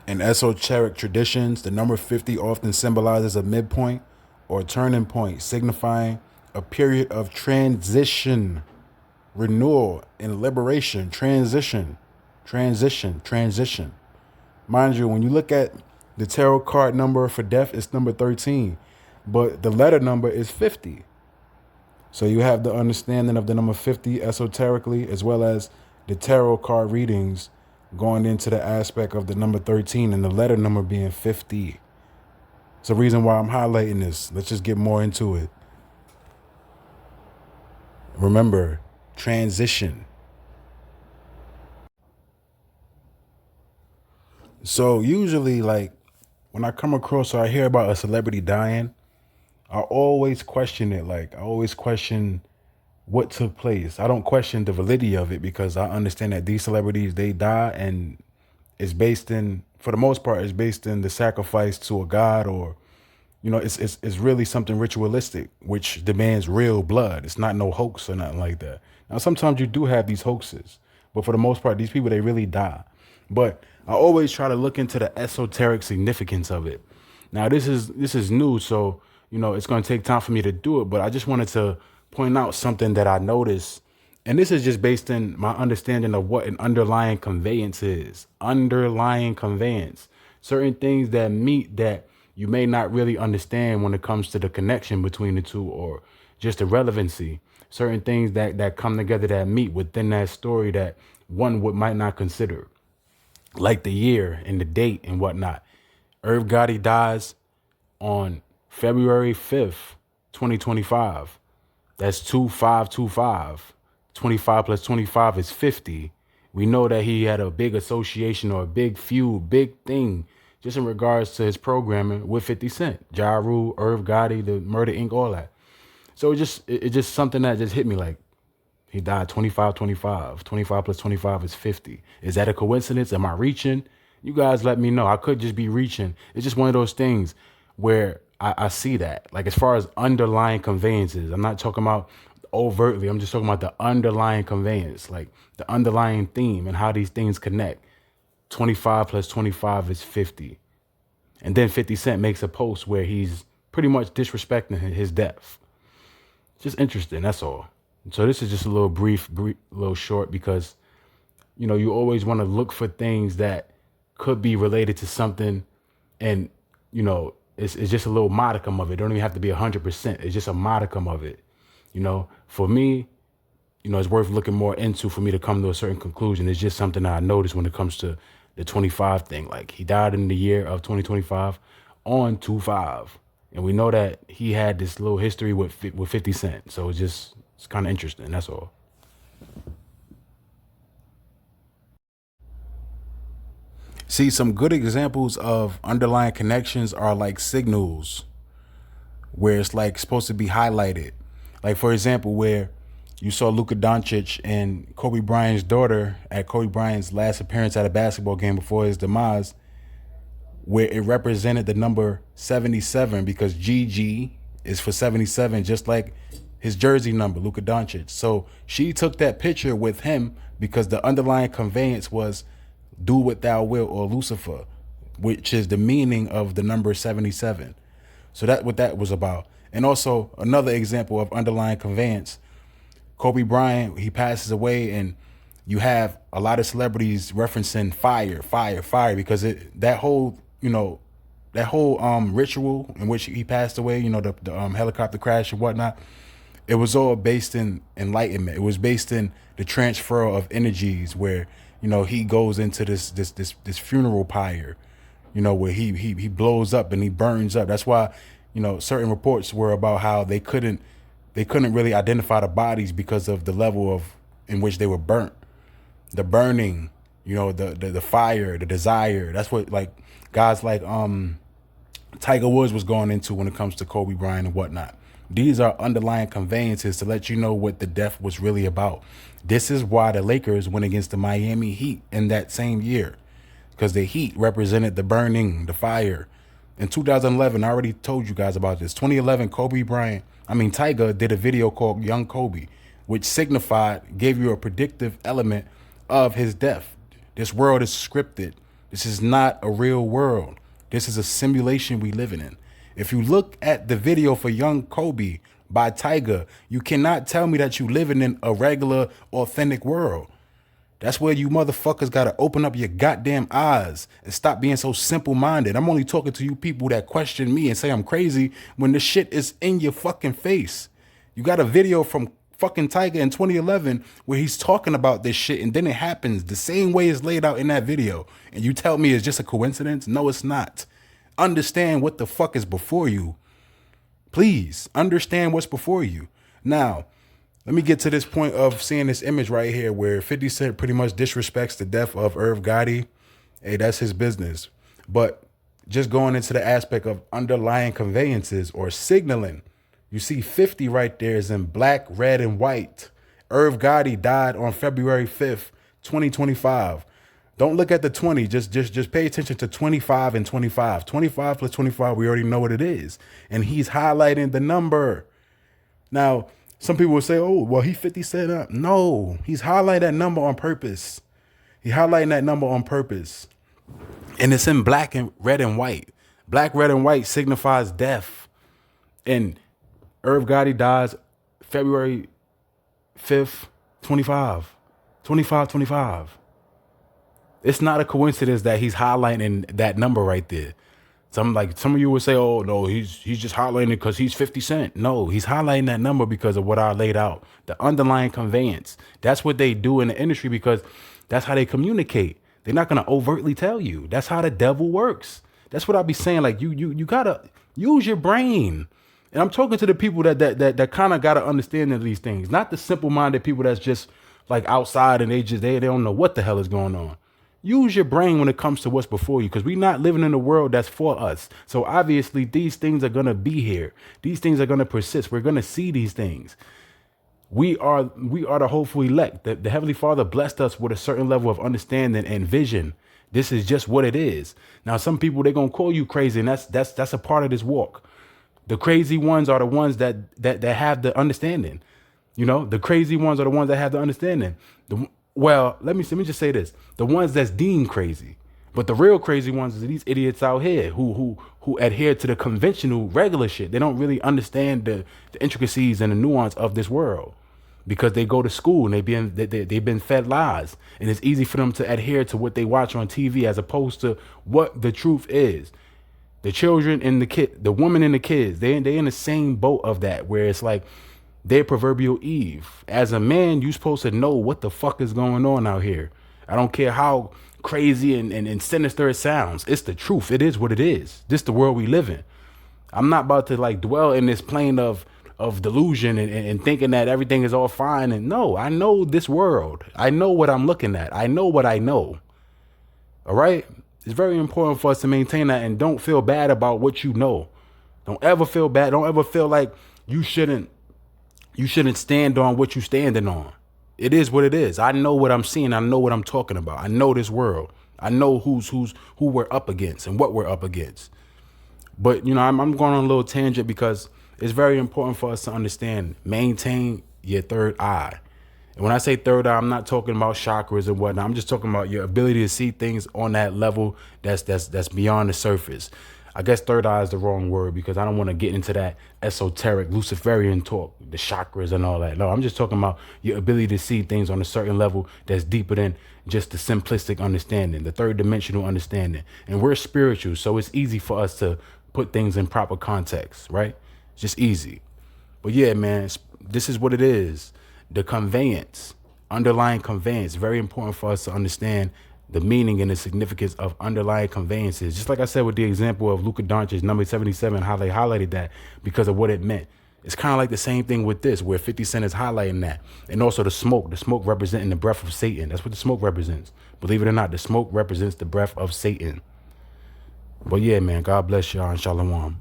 In esoteric traditions, the number 50 often symbolizes a midpoint or turning point, signifying a period of transition, renewal, and liberation. Transition. Mind you, when you look at the tarot card number for death, it's number 13, but the letter number is 50. So you have the understanding of the number 50 esoterically, as well as the tarot card readings going into the aspect of the number 13 and the letter number being 50. It's the reason why I'm highlighting this. Let's just get more into it. Remember, transition. So usually, like, when I come across or I hear about a celebrity dying, I always question it. Like, I always question what took place. I don't question the validity of it because I understand that these celebrities, they die, and it's based in, for the most part, it's based in the sacrifice to a god, or it's really something ritualistic, which demands real blood. It's not no hoax or nothing like that. Now, sometimes you do have these hoaxes, but for the most part, these people, they really die. But I always try to look into the esoteric significance of it. Now, this is new, so it's going to take time for me to do it. But I just wanted to point out something that I noticed, and this is just based in my understanding of what an underlying conveyance is. Underlying conveyance, certain things that meet that you may not really understand when it comes to the connection between the two, or just the relevancy. Certain things that come together that meet within that story that one would might not consider, like the year and the date and whatnot. Irv Gotti dies on February 5th, 2025. That's 2525. 25 plus 25 is 50. We know that he had a big association or a big feud, big thing, just in regards to his programming with 50 Cent, Ja Rule, Irv Gotti, the Murder Inc., all that. So it's just something that just hit me, like, he died 25, 25. 25 plus 25 is 50. Is that a coincidence? Am I reaching? You guys let me know. I could just be reaching. It's just one of those things where I see that. Like, as far as underlying conveyances, I'm not talking about overtly. I'm just talking about the underlying conveyance, like the underlying theme and how these things connect. 25 plus 25 is 50. And then 50 Cent makes a post where he's pretty much disrespecting his death. Just interesting, that's all. So this is just a little brief, little short, because you always want to look for things that could be related to something, and it's just a little modicum of it. It don't even have to be 100%. It's just a modicum of it. For me, it's worth looking more into for me to come to a certain conclusion. It's just something that I noticed when it comes to the 25 thing. Like, he died in the year of 2025 on 2/5. And we know that he had this little history with 50 Cent. So it's kind of interesting. That's all. See, some good examples of underlying connections are like signals, where it's like supposed to be highlighted. Like, for example, where you saw Luka Doncic and Kobe Bryant's daughter at Kobe Bryant's last appearance at a basketball game before his demise, where it represented the number 77, because GG is for 77, just like his jersey number, Luka Doncic. So she took that picture with him because the underlying conveyance was do what thou wilt, or Lucifer, which is the meaning of the number 77. So that's what that was about. And also another example of underlying conveyance, Kobe Bryant, he passes away, and you have a lot of celebrities referencing fire, fire, fire, because that whole ritual in which he passed away, the helicopter crash and whatnot, it was all based in enlightenment. It was based in the transfer of energies, where he goes into this funeral pyre, where he blows up and he burns up. That's why certain reports were about how they couldn't really identify the bodies because of the level of in which they were burnt, the burning, the fire, the desire. That's what, like, guys like Tiger Woods was going into when it comes to Kobe Bryant and whatnot. These are underlying conveyances to let you know what the death was really about. This is why the Lakers went against the Miami Heat in that same year, because the Heat represented the burning, the fire. In 2011, I already told you guys about this. 2011, Tiger did a video called Young Kobe, which gave you a predictive element of his death. This world is scripted. This is not a real world. This is a simulation we living in. If you look at the video for Young Kobe by Tiger, you cannot tell me that you living in a regular, authentic world. That's where you motherfuckers gotta open up your goddamn eyes and stop being so simple-minded. I'm only talking to you people that question me and say I'm crazy when the shit is in your fucking face. You got a video from fucking Tiger in 2011 where he's talking about this shit, and then it happens the same way it's laid out in that video. And you tell me it's just a coincidence? No, it's not. Understand what the fuck is before you. Please understand what's before you. Now, let me get to this point of seeing this image right here where 50 Cent pretty much disrespects the death of Irv Gotti. Hey, that's his business. But just going into the aspect of underlying conveyances or signaling, you see 50 right there is in black, red, and white. Irv Gotti died on February 5th, 2025. Don't look at the 20. Just pay attention to 25 and 25. 25 plus 25, we already know what it is. And he's highlighting the number. Now, some people will say, oh, well, he 50 Cent up. No, he's highlighting that number on purpose. He's highlighting that number on purpose. And it's in black and red and white. Black, red, and white signifies death. And Irv Gotti dies February 5th, 25. 25. It's not a coincidence that he's highlighting that number right there. Some of you would say, oh, no, he's just highlighting it because he's 50 Cent. No, he's highlighting that number because of what I laid out. The underlying conveyance. That's what they do in the industry because that's how they communicate. They're not going to overtly tell you. That's how the devil works. That's what I be saying. Like, you got to use your brain. And I'm talking to the people that kind of got to understand these things. Not the simple-minded people that's just like outside and they don't know what the hell is going on. Use your brain when it comes to what's before you, because we're not living in a world that's for us. So obviously these things are going to be here. These things are going to persist. We're going to see these things. We are the hopeful elect. The Heavenly Father blessed us with a certain level of understanding and vision. This is just what it is. Now, some people, they're going to call you crazy, and that's a part of this walk. The crazy ones are the ones that have the understanding. You know, the crazy ones are the ones that have the understanding. Well, let me just say this. The ones that's deemed crazy. But the real crazy ones are these idiots out here who adhere to the conventional regular shit. They don't really understand the intricacies and the nuance of this world because they go to school and they've been fed lies. And it's easy for them to adhere to what they watch on TV as opposed to what the truth is. The children and the woman and the kids, they in the same boat of that, where it's like, they're proverbial Eve. As a man, you're supposed to know what the fuck is going on out here. I don't care how crazy and sinister it sounds. It's the truth. It is what it is. This is the world we live in. I'm not about to like dwell in this plane of delusion and thinking that everything is all fine. And no, I know this world. I know what I'm looking at. I know what I know. All right? It's very important for us to maintain that and don't feel bad about what you know. Don't ever feel bad. Don't ever feel like you shouldn't stand on what you're standing on. It is what it is. I know what I'm seeing. I know what I'm talking about. I know this world. I know who we're up against and what we're up against. But, you know, I'm going on a little tangent because it's very important for us to understand, maintain your third eye. And when I say third eye, I'm not talking about chakras and whatnot. I'm just talking about your ability to see things on that level that's beyond the surface. I guess third eye is the wrong word because I don't want to get into that esoteric Luciferian talk, the chakras and all that. No, I'm just talking about your ability to see things on a certain level that's deeper than just the simplistic understanding, the third dimensional understanding. And we're spiritual, so it's easy for us to put things in proper context, right? It's just easy. But yeah, man, this is what it is. The conveyance, underlying conveyance, very important for us to understand the meaning and the significance of underlying conveyances. Just like I said with the example of Luka Doncic's number 77, how they highlighted that because of what it meant. It's kind of like the same thing with this, where 50 Cent is highlighting that. And also the smoke representing the breath of Satan. That's what the smoke represents. Believe it or not, the smoke represents the breath of Satan. But yeah, man, God bless y'all and shalom.